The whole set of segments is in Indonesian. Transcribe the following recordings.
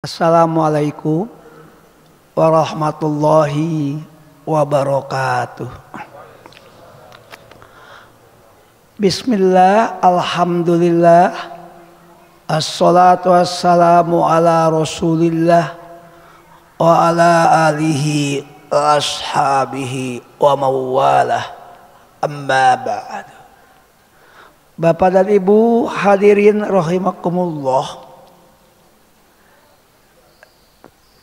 Assalamualaikum warahmatullahi wabarakatuh. Bismillah, alhamdulillah, assalatu wassalamu ala rasulillah wa ala alihi wa ashabihi wa mawalah, amma ba'd. Bapak dan Ibu hadirin rahimakumullah.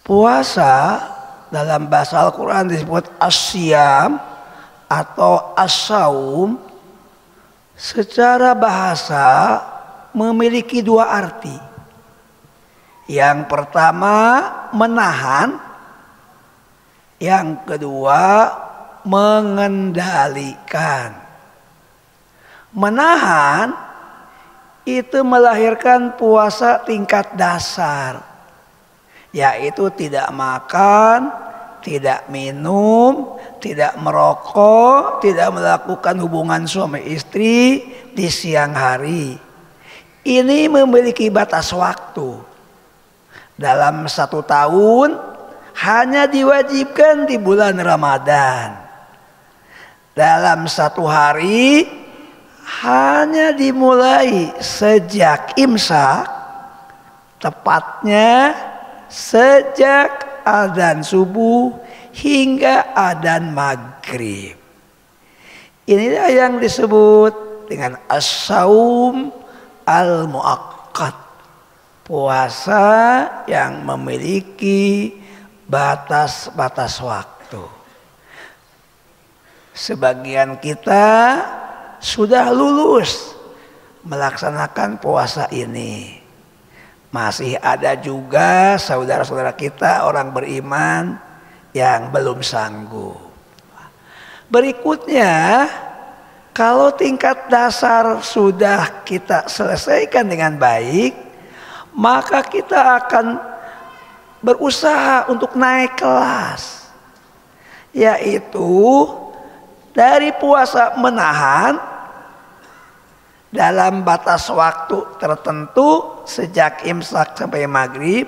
Puasa dalam bahasa Al-Quran disebut as-siyam atau as-saum. Secara bahasa memiliki dua arti. Yang pertama menahan, yang kedua mengendalikan. Menahan itu melahirkan puasa tingkat dasar, yaitu tidak makan, tidak minum, tidak merokok, tidak melakukan hubungan suami istri di siang hari. Ini memiliki batas waktu. Dalam 1 tahun hanya diwajibkan di bulan Ramadan. Dalam 1 hari hanya dimulai sejak imsak, tepatnya sejak adzan subuh hingga adzan maghrib. Inilah yang disebut dengan as-saum al-muaqqat, puasa yang memiliki batas-batas waktu. Sebagian kita sudah lulus melaksanakan puasa ini. Masih ada juga saudara-saudara kita orang beriman yang belum sanggup. Berikutnya, kalau tingkat dasar sudah kita selesaikan dengan baik, maka kita akan berusaha untuk naik kelas, yaitu dari puasa menahan dalam batas waktu tertentu sejak imsak sampai maghrib,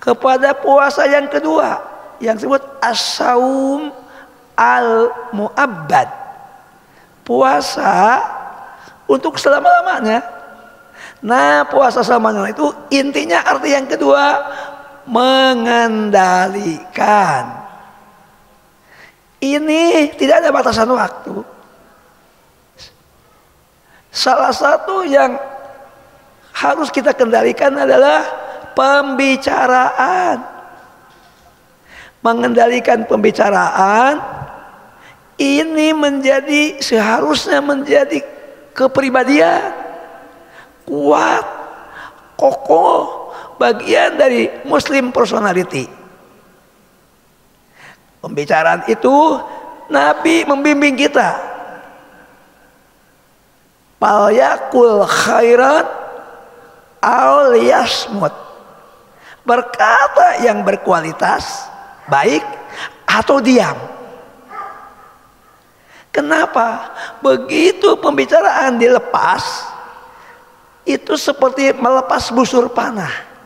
kepada puasa yang kedua yang disebut as-saum al-mu'abbad, puasa untuk selama-lamanya. Nah, puasa selama-lamanya itu intinya arti yang kedua, mengendalikan. Ini tidak ada batasan waktu. Salah satu yang harus kita kendalikan adalah pembicaraan. Mengendalikan pembicaraan ini seharusnya menjadi kepribadian kuat, kokoh, bagian dari Muslim personality. Pembicaraan itu Nabi membimbing kita, fal yakul khairan aw liyasmut, berkata yang berkualitas baik atau diam. Kenapa? Begitu pembicaraan dilepas, itu seperti melepas busur panah.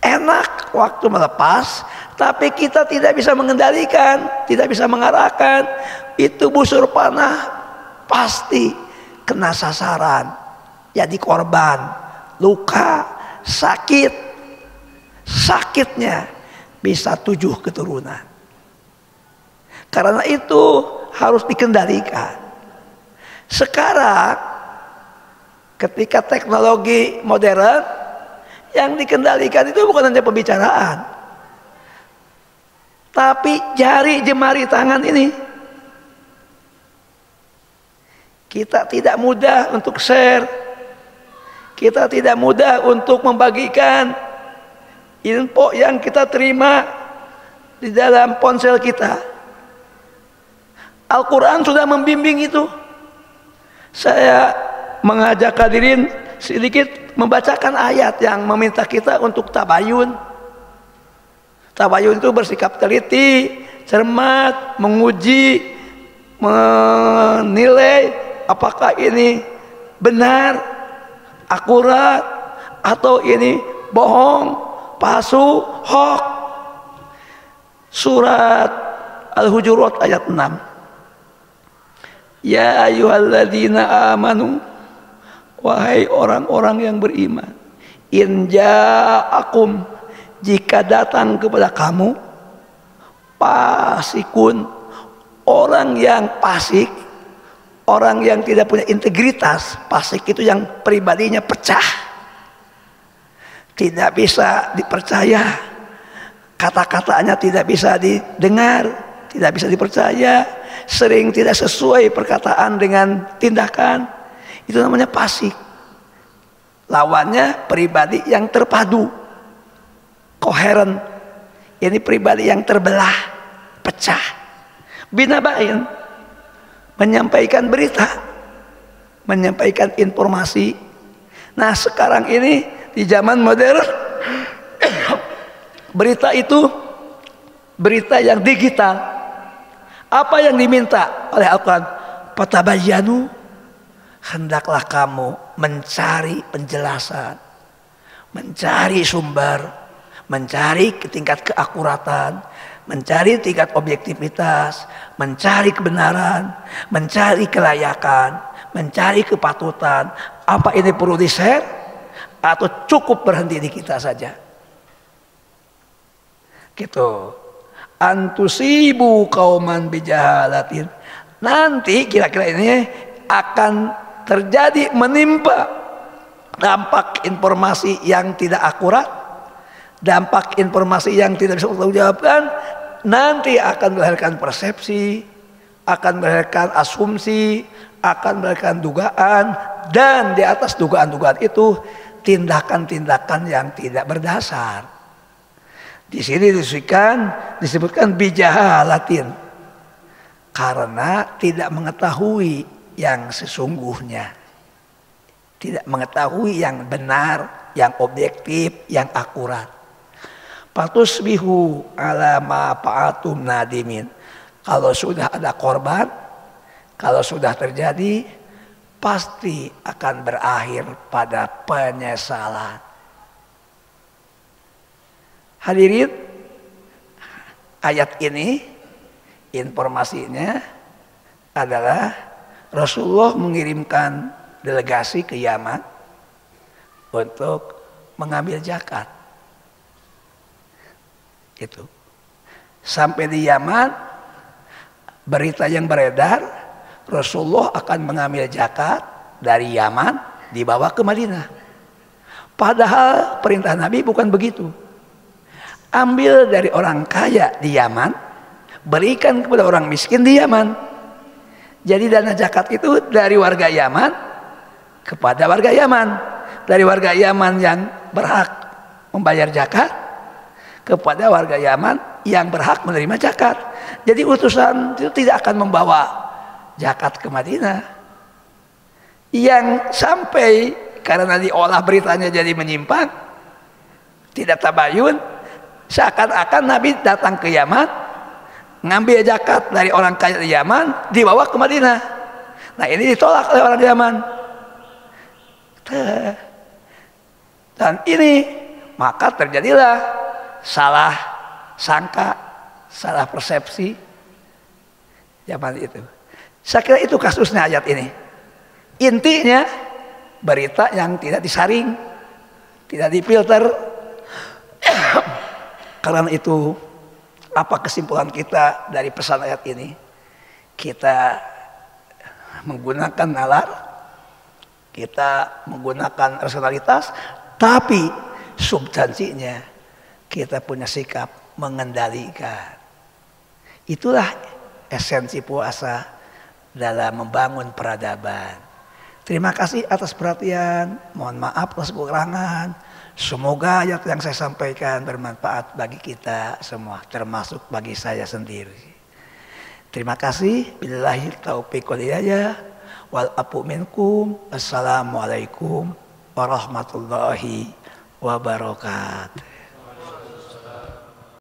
Enak waktu melepas, tapi kita tidak bisa mengendalikan, tidak bisa mengarahkan. Itu busur panah pasti kena sasaran, jadi korban, luka, sakit. Sakitnya bisa 7 keturunan. Karena itu harus dikendalikan. Sekarang ketika teknologi modern, yang dikendalikan itu bukan hanya pembicaraan, tapi jari jemari tangan ini. Kita tidak mudah untuk share, kita tidak mudah untuk membagikan info yang kita terima di dalam ponsel kita. Al-Quran sudah membimbing itu. Saya mengajak hadirin sedikit membacakan ayat yang meminta kita untuk tabayun. Tabayun itu bersikap teliti, cermat, menguji, menilai apakah ini benar, akurat, atau ini bohong, palsu, hoax. Surat Al-Hujurat ayat 6. Ya ayyuhalladzina amanu, wahai orang-orang yang beriman, in ja'akum, jika datang kepada kamu, fasikun, orang yang fasik, orang yang tidak punya integritas. Fasik itu yang pribadinya pecah, tidak bisa dipercaya, kata-katanya tidak bisa didengar, tidak bisa dipercaya, sering tidak sesuai perkataan dengan tindakan. Itu namanya fasik. Lawannya pribadi yang terpadu, koheren. Ini pribadi yang terbelah, pecah. Binabain, menyampaikan berita, menyampaikan informasi. Nah sekarang ini di zaman modern, berita itu berita yang digital. Apa yang diminta oleh Al-Quran? Fatabayyanu, hendaklah kamu mencari penjelasan, mencari sumber, mencari tingkat keakuratan, mencari tingkat objektivitas, mencari kebenaran, mencari kelayakan, mencari kepatutan. Apa ini perlu di-share atau cukup berhenti di kita saja? Gitu. Antusibu kauman bijahalatin. Nanti kira-kira ini akan terjadi, menimpa dampak informasi yang tidak akurat, dampak informasi yang tidak bisa dipertanggungjawabkan. Nanti akan melahirkan persepsi, akan melahirkan asumsi, akan melahirkan dugaan, dan di atas dugaan-dugaan itu tindakan-tindakan yang tidak berdasar. Di sini disebutkan bijahalatin, karena tidak mengetahui yang sesungguhnya, tidak mengetahui yang benar, yang objektif, yang akurat. Fatusbihu ala ma fa'atum nadimin. Kalau sudah ada korban, kalau sudah terjadi, pasti akan berakhir pada penyesalan. Hadirin, ayat ini informasinya adalah Rasulullah mengirimkan delegasi ke Yaman untuk mengambil zakat. Itu sampai di Yaman, berita yang beredar Rasulullah akan mengambil zakat dari Yaman dibawa ke Madinah. Padahal perintah Nabi bukan begitu. Ambil dari orang kaya di Yaman, berikan kepada orang miskin di Yaman. Jadi dana zakat itu dari warga Yaman kepada warga Yaman, dari warga Yaman yang berhak membayar zakat kepada warga Yaman yang berhak menerima zakat. Jadi utusan itu tidak akan membawa zakat ke Madinah. Yang sampai karena diolah beritanya jadi menyimpang, tidak tabayun, seakan-akan Nabi datang ke Yaman, ngambil zakat dari orang kaya di Yaman, dibawa ke Madinah. Nah ini ditolak oleh orang Yaman. Dan ini maka terjadilah salah sangka, salah persepsi zaman itu. Saya kira itu kasusnya ayat ini. Intinya berita yang tidak disaring, tidak difilter. Karena itu, apa kesimpulan kita dari pesan ayat ini? Kita menggunakan nalar, kita menggunakan rasionalitas, tapi substansinya kita punya sikap mengendalikan. Itulah esensi puasa dalam membangun peradaban. Terima kasih atas perhatian, mohon maaf atas kekurangan. Semoga ayat yang saya sampaikan bermanfaat bagi kita semua, termasuk bagi saya sendiri. Terima kasih. Billahi taufiq wal hidayah wal afu minkum. Assalamualaikum warahmatullahi wabarakatuh.